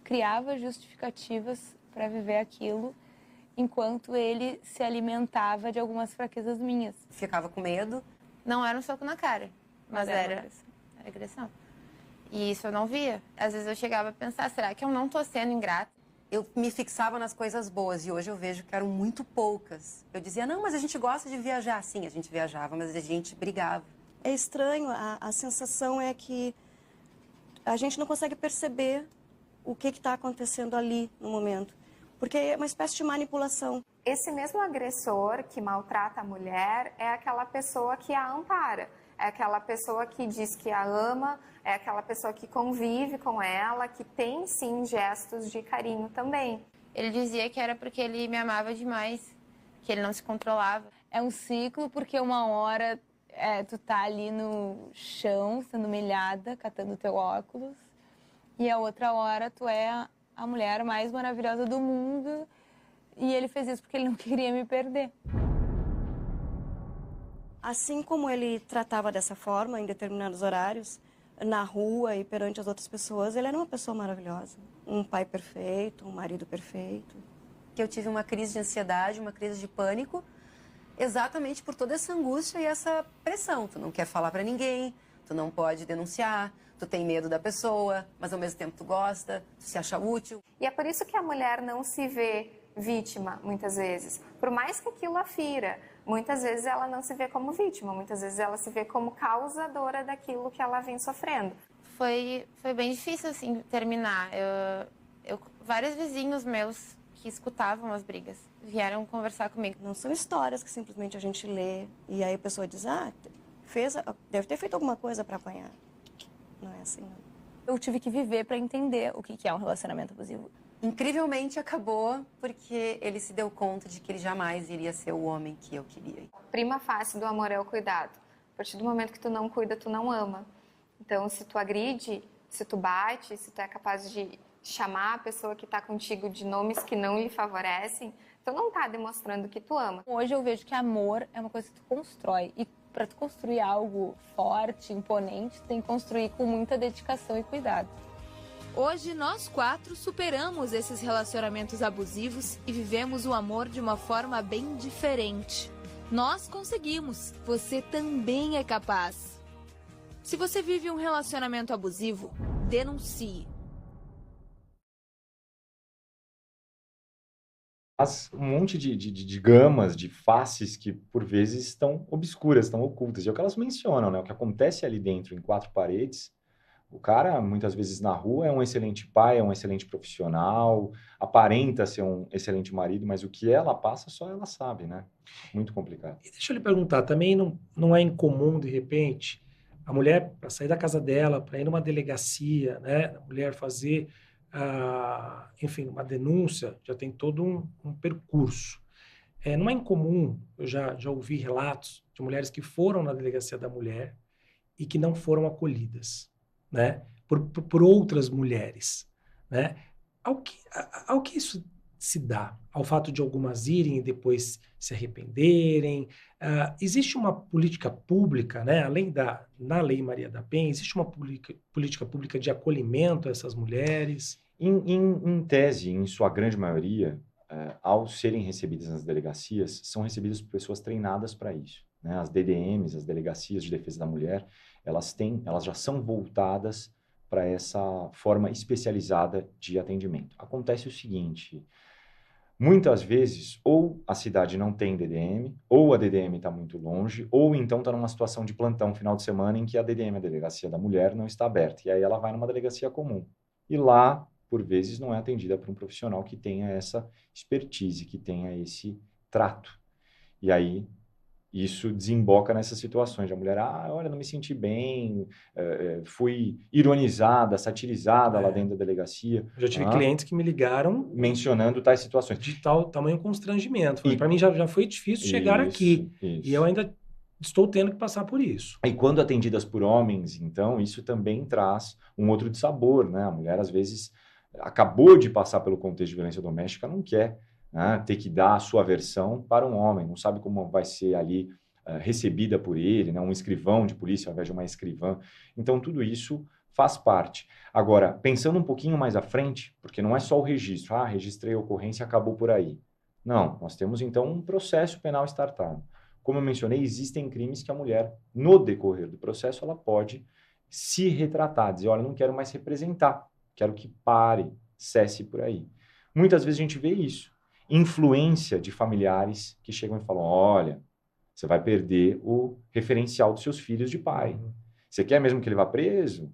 criava justificativas para viver aquilo, enquanto ele se alimentava de algumas fraquezas minhas. Ficava com medo. Não era um soco na cara, mas uma era agressão. agressão. E isso eu não via. Às vezes eu chegava a pensar, será que eu não tô sendo ingrata? Eu me fixava nas coisas boas e hoje eu vejo que eram muito poucas. Eu dizia, não, mas a gente gosta de viajar. Sim, a gente viajava, mas a gente brigava. É estranho, a sensação é que a gente não consegue perceber o que está acontecendo ali no momento. Porque é uma espécie de manipulação. Esse mesmo agressor que maltrata a mulher é aquela pessoa que a ampara, é aquela pessoa que diz que a ama, é aquela pessoa que convive com ela, que tem sim gestos de carinho também. Ele dizia que era porque ele me amava demais, que ele não se controlava. É um ciclo, porque uma hora tu tá ali no chão, sendo humilhada, catando teu óculos, e a outra hora tu é a mulher mais maravilhosa do mundo, e ele fez isso porque ele não queria me perder. Assim como ele tratava dessa forma em determinados horários, na rua e perante as outras pessoas, ele era uma pessoa maravilhosa. Um pai perfeito, um marido perfeito. Que eu tive uma crise de ansiedade, uma crise de pânico, exatamente por toda essa angústia e essa pressão. Tu não quer falar pra ninguém, tu não pode denunciar, tu tem medo da pessoa, mas ao mesmo tempo tu gosta, tu se acha útil. E é por isso que a mulher não se vê vítima, muitas vezes. Por mais que aquilo a fira, muitas vezes ela não se vê como vítima, muitas vezes ela se vê como causadora daquilo que ela vem sofrendo. Foi bem difícil, assim, terminar. Vários vizinhos meus que escutavam as brigas vieram conversar comigo. Não são histórias que simplesmente a gente lê e aí a pessoa diz, deve ter feito alguma coisa para apanhar. Não é assim, não. Eu tive que viver para entender o que é um relacionamento abusivo. Incrivelmente acabou porque ele se deu conta de que ele jamais iria ser o homem que eu queria. Prima face do amor é o cuidado. A partir do momento que tu não cuida, tu não ama. Então, se tu agride, se tu bate, se tu é capaz de chamar a pessoa que está contigo de nomes que não lhe favorecem, tu não está demonstrando que tu ama. Hoje eu vejo que amor é uma coisa que tu constrói. E para tu construir algo forte, imponente, tu tem que construir com muita dedicação e cuidado. Hoje, nós 4 superamos esses relacionamentos abusivos e vivemos o amor de uma forma bem diferente. Nós conseguimos, você também é capaz. Se você vive um relacionamento abusivo, denuncie. Faz um monte de gamas, de faces que, por vezes, estão obscuras, estão ocultas. E é o que elas mencionam, né? O que acontece ali dentro, em 4 paredes. O cara, muitas vezes, na rua, é um excelente pai, é um excelente profissional, aparenta ser um excelente marido, mas o que ela passa, só ela sabe, né? Muito complicado. E deixa eu lhe perguntar, também não é incomum, de repente, a mulher, para sair da casa dela, para ir numa delegacia, né? A mulher fazer, enfim, uma denúncia, já tem todo um percurso. Não é incomum, eu já ouvi relatos de mulheres que foram na delegacia da mulher e que não foram acolhidas, né? Por outras mulheres, né? Ao que isso se dá? Ao fato de algumas irem e depois se arrependerem? Existe uma política pública, né? Além na Lei Maria da Penha, existe uma política pública de acolhimento a essas mulheres? Em tese, em sua grande maioria, ao serem recebidas nas delegacias, são recebidas por pessoas treinadas para isso, né? As DDMs, as Delegacias de Defesa da Mulher, elas já são voltadas para essa forma especializada de atendimento. Acontece o seguinte, muitas vezes, ou a cidade não tem DDM, ou a DDM está muito longe, ou então está numa situação de plantão final de semana em que a DDM, a Delegacia da Mulher, não está aberta. E aí ela vai numa delegacia comum. E lá, por vezes, não é atendida por um profissional que tenha essa expertise, que tenha esse trato. E aí isso desemboca nessas situações. A mulher, olha, não me senti bem, fui ironizada, satirizada lá dentro da delegacia. Eu já tive clientes que me ligaram mencionando tais situações. De tamanho constrangimento. Para mim já foi difícil chegar aqui. Isso. E eu ainda estou tendo que passar por isso. E quando atendidas por homens, então, isso também traz um outro dissabor, né? A mulher, às vezes, acabou de passar pelo contexto de violência doméstica, não quer, né, ter que dar a sua versão para um homem, não sabe como vai ser ali recebida por ele, né, um escrivão de polícia ao invés de uma escrivã. Então, tudo isso faz parte. Agora, pensando um pouquinho mais à frente, porque não é só o registro, registrei a ocorrência, acabou por aí. Não, nós temos então um processo penal startado. Como eu mencionei, existem crimes que a mulher, no decorrer do processo, ela pode se retratar, dizer, olha, não quero mais representar, quero que pare, cesse por aí. Muitas vezes a gente vê isso. Influência de familiares que chegam e falam, olha, você vai perder o referencial dos seus filhos de pai. Você quer mesmo que ele vá preso?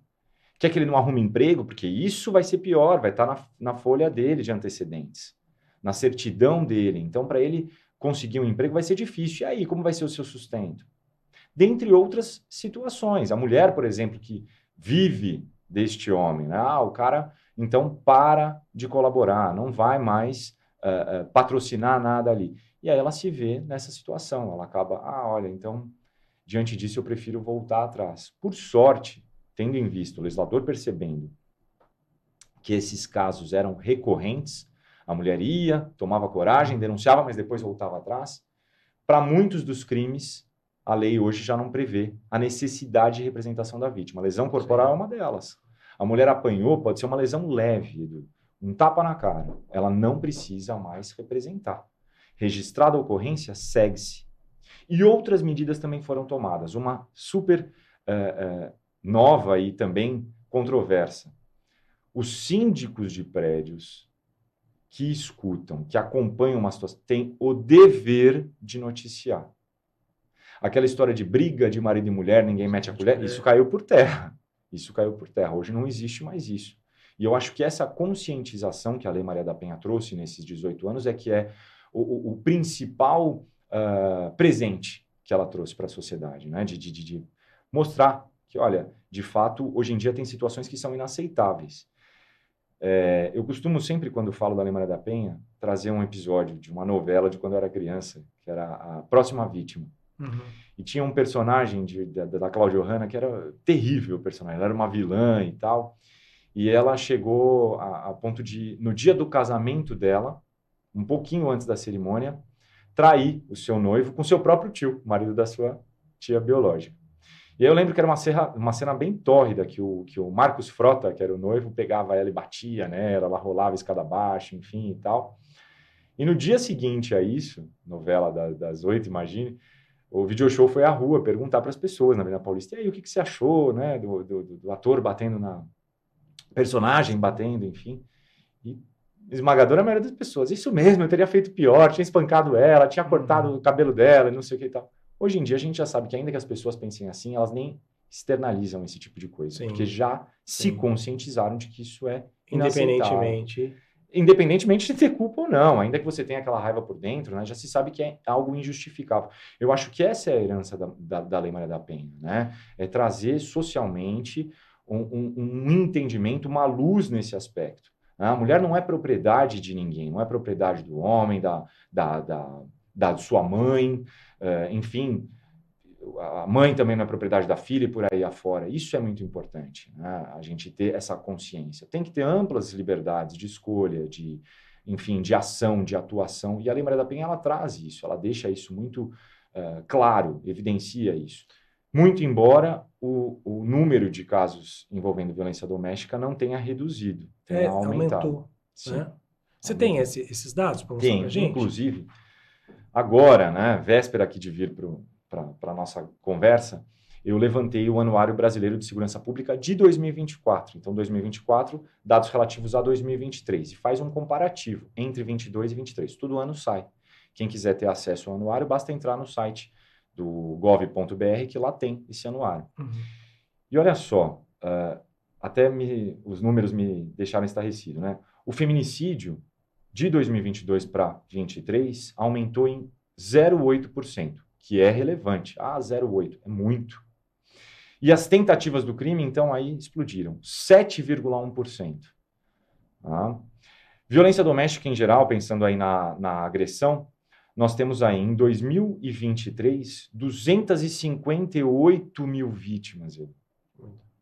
Quer que ele não arrume emprego? Porque isso vai ser pior, vai estar na folha dele de antecedentes, na certidão dele. Então, para ele conseguir um emprego vai ser difícil. E aí, como vai ser o seu sustento? Dentre outras situações. A mulher, por exemplo, que vive deste homem, né? O cara, então, para de colaborar, não vai mais patrocinar nada ali. E aí ela se vê nessa situação. Ela acaba, olha, então, diante disso eu prefiro voltar atrás. Por sorte, tendo em vista o legislador percebendo que esses casos eram recorrentes, a mulher ia, tomava coragem, denunciava, mas depois voltava atrás. Para muitos dos crimes, a lei hoje já não prevê a necessidade de representação da vítima. A lesão corporal é uma delas. A mulher apanhou, pode ser uma lesão leve, um tapa na cara. Ela não precisa mais representar. Registrada a ocorrência, segue-se. E outras medidas também foram tomadas. Uma super nova e também controversa. Os síndicos de prédios que escutam, que acompanham uma situação, têm o dever de noticiar. Aquela história de briga de marido e mulher, ninguém mete a colher, isso caiu por terra. Isso caiu por terra. Hoje não existe mais isso. E eu acho que essa conscientização que a Lei Maria da Penha trouxe nesses 18 anos é que é o principal presente que ela trouxe para a sociedade, né? De mostrar que, olha, de fato, hoje em dia tem situações que são inaceitáveis. Eu costumo sempre, quando falo da Lei Maria da Penha, trazer um episódio de uma novela de quando eu era criança, que era A Próxima Vítima. Uhum. E tinha um personagem da Cláudia Hanna que era terrível o personagem, ela era uma vilã e tal, e ela chegou a ponto de, no dia do casamento dela, um pouquinho antes da cerimônia, trair o seu noivo com seu próprio tio, marido da sua tia biológica. E aí eu lembro que era uma cena bem tórrida, que o Marcos Frota, que era o noivo, pegava ela e batia nela, ela rolava a escada abaixo, enfim e tal. E no dia seguinte a isso, novela das 8, imagine, o Video Show foi à rua perguntar para as pessoas na Avenida Paulista, e aí, o que você achou, né, do ator batendo na personagem, batendo, enfim. E esmagadora maioria das pessoas, isso mesmo, eu teria feito pior, tinha espancado ela, tinha cortado o cabelo dela, não sei o que e tal. Hoje em dia a gente já sabe que ainda que as pessoas pensem assim, elas nem externalizam esse tipo de coisa, sim, porque já se conscientizaram de que isso é independentemente de ter culpa ou não, ainda que você tenha aquela raiva por dentro, né, já se sabe que é algo injustificável. Eu acho que essa é a herança da Lei Maria da Penha, né? É trazer socialmente um entendimento, uma luz nesse aspecto. A mulher não é propriedade de ninguém, não é propriedade do homem, da sua mãe, enfim, a mãe também não é propriedade da filha e por aí afora. Isso é muito importante, né? A gente ter essa consciência. Tem que ter amplas liberdades de escolha, de ação, de atuação. E a Lei Maria da Penha, ela traz isso, ela deixa isso muito claro, evidencia isso. Muito embora o número de casos envolvendo violência doméstica não tenha reduzido, tenha aumentado. Aumentou. Né? Você tem esses dados para mostrar para a gente? Inclusive, agora, né, véspera aqui de vir para a nossa conversa, eu levantei o Anuário Brasileiro de Segurança Pública de 2024. Então, 2024, dados relativos a 2023. E faz um comparativo entre 22 e 23. Todo ano sai. Quem quiser ter acesso ao anuário, basta entrar no site do gov.br, que lá tem esse anuário. Uhum. E olha só, os números me deixaram estarrecido, né? O feminicídio de 2022 para 2023 aumentou em 0,8%, que é relevante. 0,8% é muito. E as tentativas do crime, então, aí explodiram, 7,1%. Violência doméstica em geral, pensando aí na agressão, nós temos aí, em 2023, 258 mil vítimas.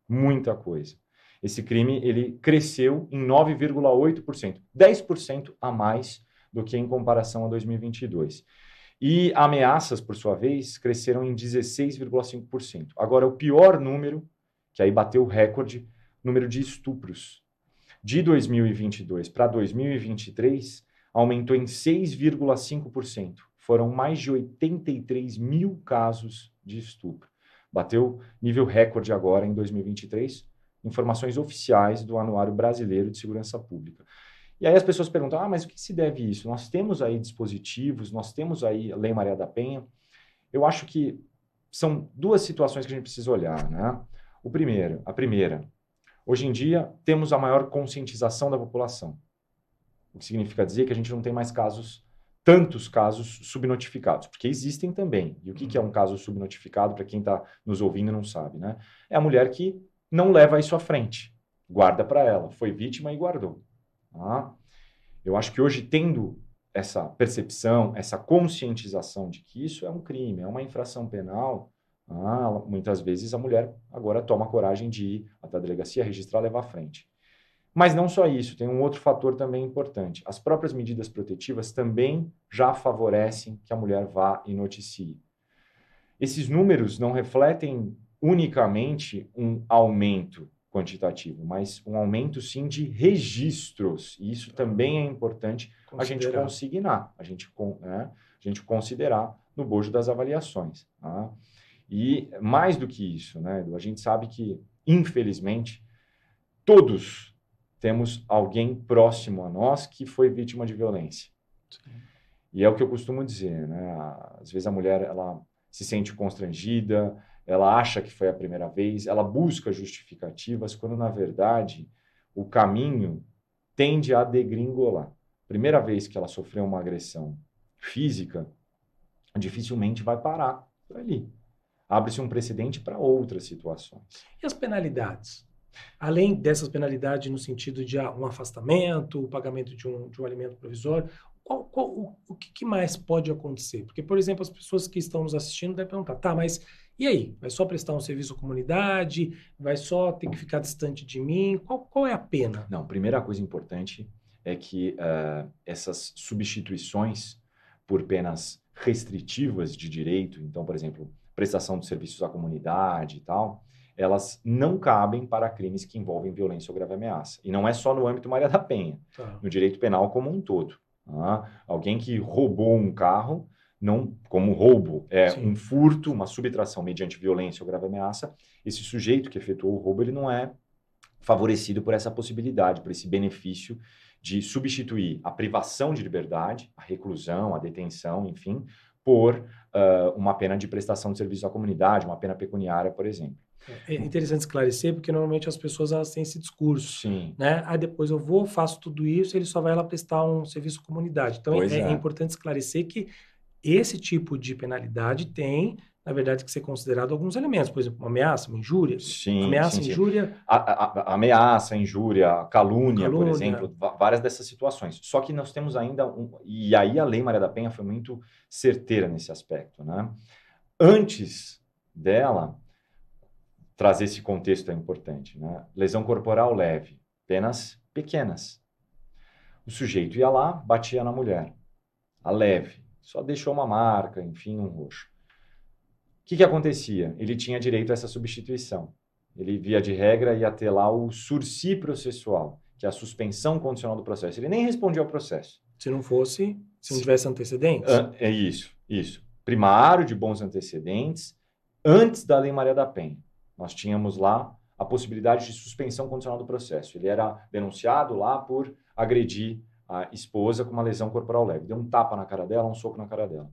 Muita coisa. Esse crime, ele cresceu em 9,8%, 10% a mais do que em comparação a 2022. E ameaças, por sua vez, cresceram em 16,5%. Agora, o pior número, que aí bateu o recorde, número de estupros. De 2022 para 2023, aumentou em 6,5%. Foram mais de 83 mil casos de estupro. Bateu nível recorde agora em 2023, informações oficiais do Anuário Brasileiro de Segurança Pública. E aí as pessoas perguntam, mas o que se deve isso? Nós temos aí dispositivos, nós temos aí a Lei Maria da Penha. Eu acho que são duas situações que a gente precisa olhar, né? A primeira, hoje em dia temos a maior conscientização da população, o que significa dizer que a gente não tem mais tantos casos subnotificados, porque existem também. E o que é um caso subnotificado, para quem está nos ouvindo e não sabe, né? É a mulher que não leva isso à frente, guarda para ela, foi vítima e guardou. Tá? Eu acho que hoje, tendo essa percepção, essa conscientização de que isso é um crime, é uma infração penal, muitas vezes a mulher agora toma coragem de ir até a delegacia, registrar, levar à frente. Mas não só isso, tem um outro fator também importante. As próprias medidas protetivas também já favorecem que a mulher vá e noticie. Esses números não refletem unicamente um aumento quantitativo, mas um aumento, sim, de registros. E isso também é importante a gente consignar, a gente considerar no bojo das avaliações. Tá? E mais do que isso, né, Edu, a gente sabe que, infelizmente, todos temos alguém próximo a nós que foi vítima de violência. Sim. E é o que eu costumo dizer, né? Às vezes a mulher ela se sente constrangida, ela acha que foi a primeira vez, ela busca justificativas, quando, na verdade, o caminho tende a degringolar. Primeira vez que ela sofreu uma agressão física, dificilmente vai parar por ali. Abre-se um precedente para outras situações. E as penalidades? Além dessas penalidades no sentido de um afastamento, o pagamento de um alimento provisório, o que mais pode acontecer? Porque, por exemplo, as pessoas que estão nos assistindo devem perguntar, mas e aí? Vai só prestar um serviço à comunidade? Vai só ter que ficar distante de mim? Qual é a pena? Não, primeira coisa importante é que essas substituições por penas restritivas de direito, então, por exemplo, prestação de serviços à comunidade e tal, elas não cabem para crimes que envolvem violência ou grave ameaça. E não é só no âmbito Maria da Penha, no direito penal como um todo. Alguém que roubou um carro, não, como roubo é um furto, uma subtração mediante violência ou grave ameaça, esse sujeito que efetuou o roubo, ele não é favorecido por essa possibilidade, por esse benefício de substituir a privação de liberdade, a reclusão, a detenção, enfim, por uma pena de prestação de serviço à comunidade, uma pena pecuniária, por exemplo. É interessante esclarecer, porque normalmente as pessoas elas têm esse discurso. Sim. Né? Aí depois eu faço tudo isso, ele só vai lá prestar um serviço à comunidade. Então é importante esclarecer que esse tipo de penalidade tem, na verdade, que ser considerado alguns elementos. Por exemplo, uma ameaça, uma injúria. Sim, ameaça, injúria. A ameaça, injúria, calúnia, por exemplo, várias dessas situações. Só que nós temos ainda e aí a Lei Maria da Penha foi muito certeira nesse aspecto, né? Antes dela trazer esse contexto é importante, né? Lesão corporal leve, penas pequenas. O sujeito ia lá, batia na mulher. A leve, só deixou uma marca, enfim, um roxo. O que acontecia? Ele tinha direito a essa substituição. Ele, via de regra, ia ter lá o sursi processual, que é a suspensão condicional do processo. Ele nem respondia ao processo. Se não tivesse antecedentes? É isso. Primário de bons antecedentes, antes da Lei Maria da Penha. Nós tínhamos lá a possibilidade de suspensão condicional do processo. Ele era denunciado lá por agredir a esposa com uma lesão corporal leve. Deu um tapa na cara dela, um soco na cara dela.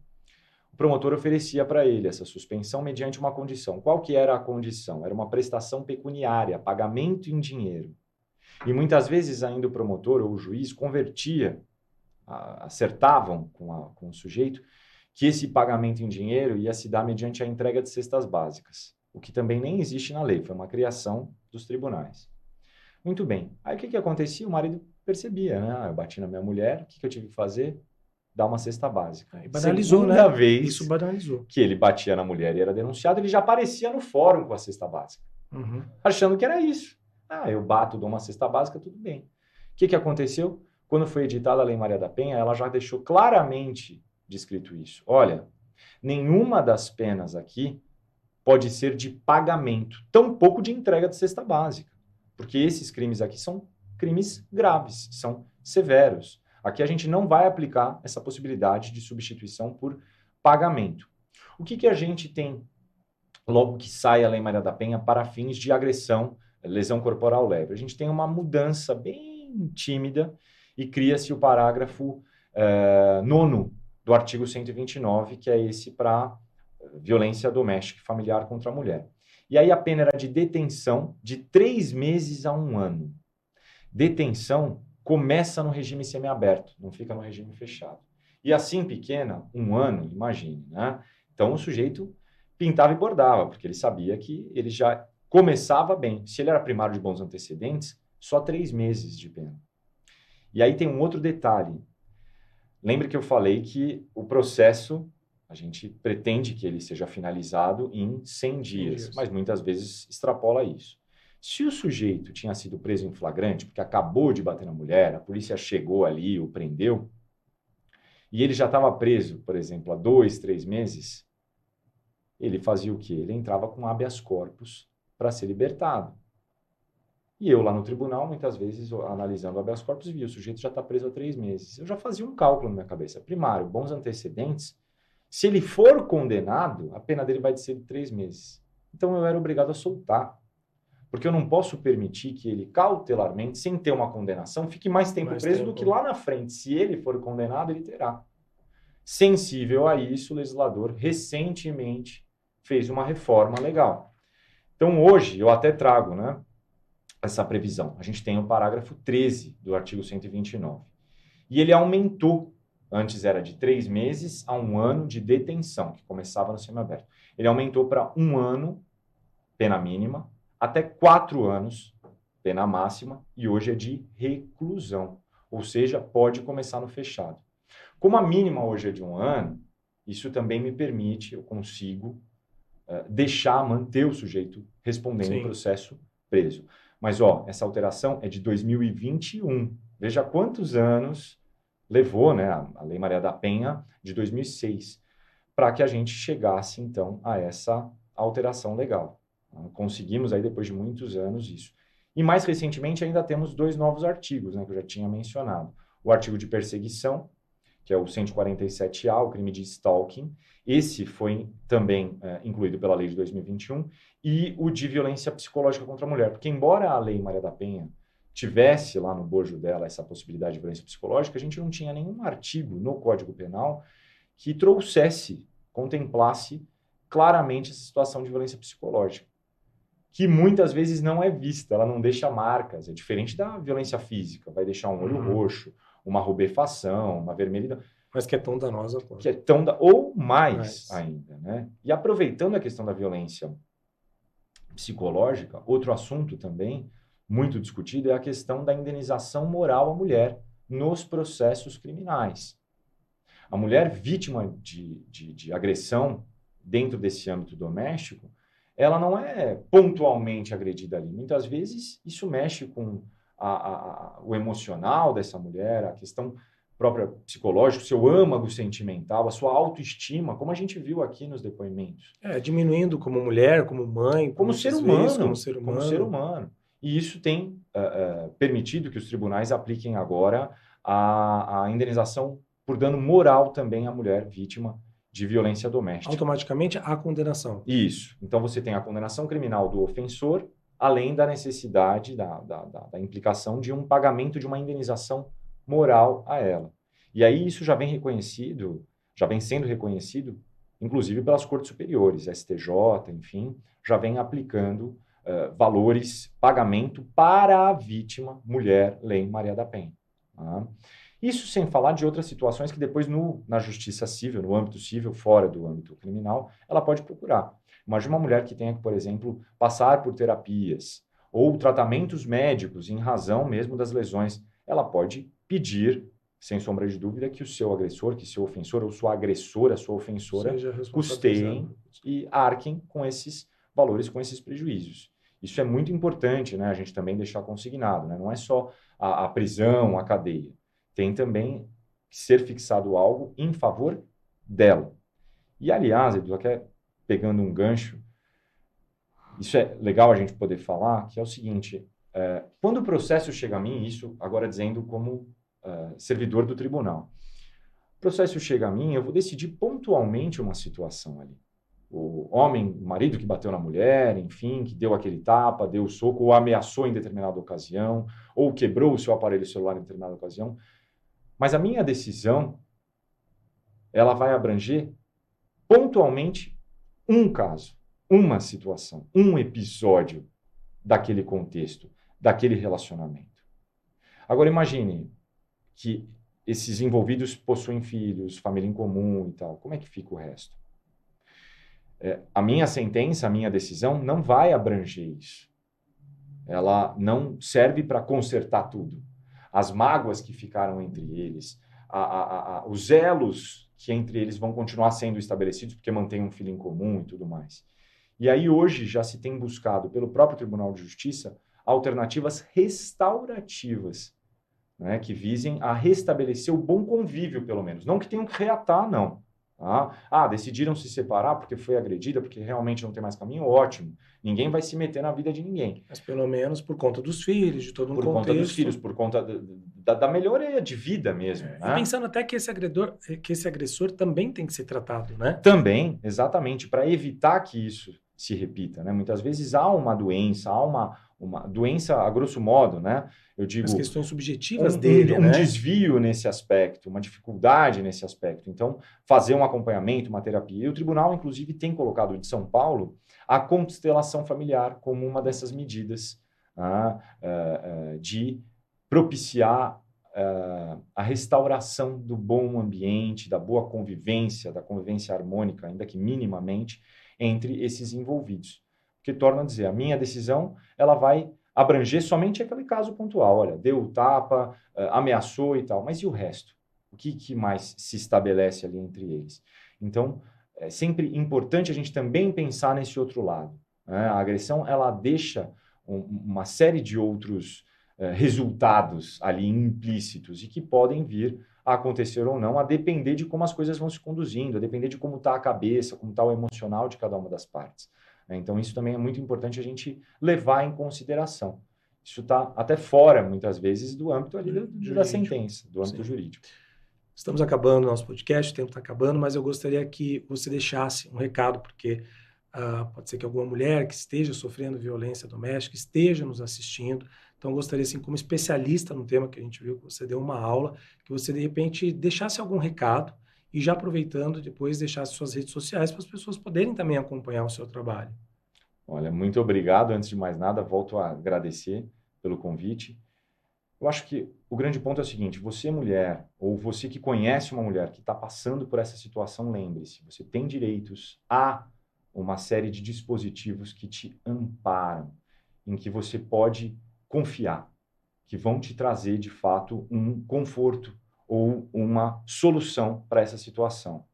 O promotor oferecia para ele essa suspensão mediante uma condição. Qual que era a condição? Era uma prestação pecuniária, pagamento em dinheiro. E muitas vezes ainda o promotor ou o juiz convertia, acertavam com o sujeito, que esse pagamento em dinheiro ia se dar mediante a entrega de cestas básicas. O que também nem existe na lei, foi uma criação dos tribunais. Muito bem. Aí o que acontecia? O marido percebia, né? Eu bati na minha mulher, o que eu tive que fazer? Dar uma cesta básica. E banalizou, Segunda né? vez Isso banalizou. que ele batia na mulher e era denunciado, ele já aparecia no fórum com a cesta básica. Achando que era isso. Eu bato, dou uma cesta básica, tudo bem. O que aconteceu? Quando foi editada a Lei Maria da Penha, ela já deixou claramente descrito isso. Olha, nenhuma das penas aqui pode ser de pagamento, tampouco de entrega de cesta básica. porque esses crimes aqui são crimes graves, são severos. Aqui a gente não vai aplicar essa possibilidade de substituição por pagamento. O que a gente tem logo que sai a Lei Maria da Penha para fins de agressão, lesão corporal leve? A gente tem uma mudança bem tímida e cria-se o parágrafo 9º do artigo 129, que é esse para violência doméstica e familiar contra a mulher. E aí a pena era de detenção de 3 meses a 1 ano. Detenção começa no regime semiaberto, não fica no regime fechado. E assim pequena, 1 ano, imagine, né? Então o sujeito pintava e bordava, porque ele sabia que ele já começava bem. Se ele era primário de bons antecedentes, só 3 meses de pena. E aí tem um outro detalhe. Lembre que eu falei que o processo, a gente pretende que ele seja finalizado em 100 dias, mas muitas vezes extrapola isso. Se o sujeito tinha sido preso em flagrante, porque acabou de bater na mulher, a polícia chegou ali, o prendeu, e ele já estava preso, por exemplo, há 2, 3 meses, ele fazia o quê? Ele entrava com habeas corpus para ser libertado. E eu lá no tribunal, muitas vezes, analisando o habeas corpus, via o sujeito já está preso há 3 meses. Eu já fazia um cálculo na minha cabeça. Primário, bons antecedentes. Se ele for condenado, a pena dele vai ser de 3 meses. Então eu era obrigado a soltar. Porque eu não posso permitir que ele, cautelarmente, sem ter uma condenação, fique mais tempo preso do que lá na frente. Se ele for condenado, ele terá. Sensível a isso, o legislador recentemente fez uma reforma legal. Então, hoje, eu até trago, né, essa previsão. A gente tem o parágrafo 13 do artigo 129. E ele aumentou. Antes era de 3 meses a 1 ano de detenção, que começava no semiaberto. Ele aumentou para 1 ano, pena mínima, até 4 anos, pena máxima, e hoje é de reclusão. Ou seja, pode começar no fechado. Como a mínima hoje é de 1 ano, isso também me permite, eu consigo manter o sujeito respondendo o processo preso. Mas, essa alteração é de 2021. Veja quantos anos levou, né, a Lei Maria da Penha de 2006, para que a gente chegasse, então, a essa alteração legal. Conseguimos aí, depois de muitos anos, isso. E mais recentemente ainda temos 2 novos artigos, né, que eu já tinha mencionado. O artigo de perseguição, que é o 147A, o crime de stalking. Esse foi também incluído pela lei de 2021. E o de violência psicológica contra a mulher. Porque embora a Lei Maria da Penha tivesse lá no bojo dela essa possibilidade de violência psicológica, a gente não tinha nenhum artigo no Código Penal que contemplasse claramente essa situação de violência psicológica, que muitas vezes não é vista, ela não deixa marcas, é diferente da violência física, vai deixar um olho roxo, uma rubefação, uma vermelhidão. Mas que é tão danosa quanto. Que é ou mais ainda, né? E aproveitando a questão da violência psicológica, outro assunto também muito discutido é a questão da indenização moral à mulher nos processos criminais. A mulher vítima de agressão dentro desse âmbito doméstico, ela não é pontualmente agredida ali. Muitas vezes isso mexe com o emocional dessa mulher, a questão própria psicológica, o seu âmago sentimental, a sua autoestima, como a gente viu aqui nos depoimentos. Diminuindo como mulher, como mãe, como ser humano. E isso tem permitido que os tribunais apliquem agora a indenização por dano moral também à mulher vítima de violência doméstica. Automaticamente a condenação. Isso. Então você tem a condenação criminal do ofensor, além da necessidade da implicação de um pagamento de uma indenização moral a ela. E aí isso já vem sendo reconhecido, inclusive pelas cortes superiores, STJ, enfim, já vem aplicando valores, pagamento para a vítima, mulher, Lei Maria da Penha. Tá? Isso sem falar de outras situações que depois na justiça civil, no âmbito civil, fora do âmbito criminal, ela pode procurar. Imagina uma mulher que tenha que, por exemplo, passar por terapias ou tratamentos médicos em razão mesmo das lesões. Ela pode pedir, sem sombra de dúvida, que o seu agressor, que seu ofensor ou sua agressora, sua ofensora, custeiem e arquem com esses valores, com esses prejuízos. Isso é muito importante, né, a gente também deixar consignado, né? Não é só a prisão, a cadeia. Tem também que ser fixado algo em favor dela. E, aliás, Edu, até pegando um gancho, isso é legal a gente poder falar, que é o seguinte, Quando o processo chega a mim, isso agora dizendo como servidor do tribunal, o processo chega a mim, eu vou decidir pontualmente uma situação ali. O homem, o marido que bateu na mulher, enfim, que deu aquele tapa, deu o soco, ou ameaçou em determinada ocasião, ou quebrou o seu aparelho celular em determinada ocasião. Mas a minha decisão, ela vai abranger pontualmente um caso, uma situação, um episódio daquele contexto, daquele relacionamento. Agora imagine que esses envolvidos possuem filhos, família em comum e tal. Como é que fica o resto? A minha sentença, a minha decisão não vai abranger isso. Ela não serve para consertar tudo. As mágoas que ficaram entre eles, os elos que entre eles vão continuar sendo estabelecidos porque mantêm um filho em comum e tudo mais. E aí hoje já se tem buscado pelo próprio Tribunal de Justiça alternativas restaurativas, né, que visem a restabelecer o bom convívio, pelo menos. Não que tenham que reatar, não. Decidiram se separar porque foi agredida, porque realmente não tem mais caminho, ótimo. Ninguém vai se meter na vida de ninguém. Mas pelo menos por conta dos filhos, de todo um contexto. Por conta dos filhos, por conta da melhoria de vida mesmo. Né? E pensando até que esse agressor também tem que ser tratado, né? Também, exatamente, para evitar que isso se repita, né? Muitas vezes há uma doença, uma doença a grosso modo, né? Eu digo, as questões subjetivas dele, né? Um desvio nesse aspecto, uma dificuldade nesse aspecto. Então, fazer um acompanhamento, uma terapia. E o tribunal, inclusive, tem colocado de São Paulo a constelação familiar como uma dessas medidas de propiciar a restauração do bom ambiente, da boa convivência, da convivência harmônica, ainda que minimamente, entre esses envolvidos. Porque, torna a dizer, a minha decisão, ela vai abranger somente aquele caso pontual. Olha, deu o tapa, ameaçou e tal. Mas e o resto? O que mais se estabelece ali entre eles? Então, é sempre importante a gente também pensar nesse outro lado. Né? A agressão, ela deixa uma série de outros resultados ali implícitos e que podem vir a acontecer ou não, a depender de como as coisas vão se conduzindo, a depender de como está a cabeça, como está o emocional de cada uma das partes. Então, isso também é muito importante a gente levar em consideração. Isso está até fora, muitas vezes, do âmbito ali da sentença, do âmbito jurídico. Estamos acabando o nosso podcast, o tempo está acabando, mas eu gostaria que você deixasse um recado, porque pode ser que alguma mulher que esteja sofrendo violência doméstica esteja nos assistindo. Então, eu gostaria, assim, como especialista no tema que a gente viu, que você deu uma aula, que você, de repente, deixasse algum recado e já aproveitando, depois deixasse suas redes sociais para as pessoas poderem também acompanhar o seu trabalho. Olha, muito obrigado. Antes de mais nada, volto a agradecer pelo convite. Eu acho que o grande ponto é o seguinte, você mulher, ou você que conhece uma mulher que está passando por essa situação, lembre-se, você tem direitos a uma série de dispositivos que te amparam, em que você pode confiar, que vão te trazer, de fato, um conforto ou uma solução para essa situação.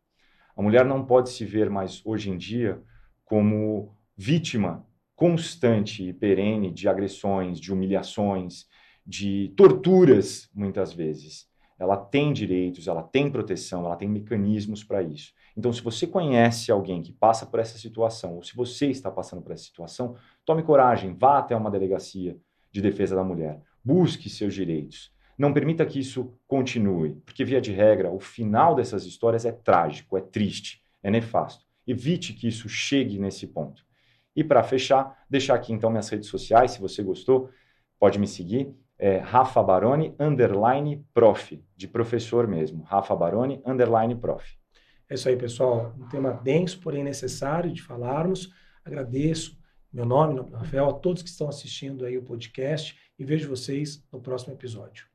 A mulher não pode se ver mais, hoje em dia, como vítima constante e perene de agressões, de humilhações, de torturas, muitas vezes. Ela tem direitos, ela tem proteção, ela tem mecanismos para isso. Então, se você conhece alguém que passa por essa situação, ou se você está passando por essa situação, tome coragem, vá até uma delegacia de defesa da mulher, busque seus direitos. Não permita que isso continue, porque, via de regra, o final dessas histórias é trágico, é triste, é nefasto. Evite que isso chegue nesse ponto. E, para fechar, deixar aqui, então, minhas redes sociais, se você gostou, pode me seguir, Rafa Baroni, _prof, de professor mesmo, Rafa Baroni, _prof. É isso aí, pessoal. Um tema denso, porém necessário de falarmos. Agradeço, meu nome, Rafael, a todos que estão assistindo aí o podcast e vejo vocês no próximo episódio.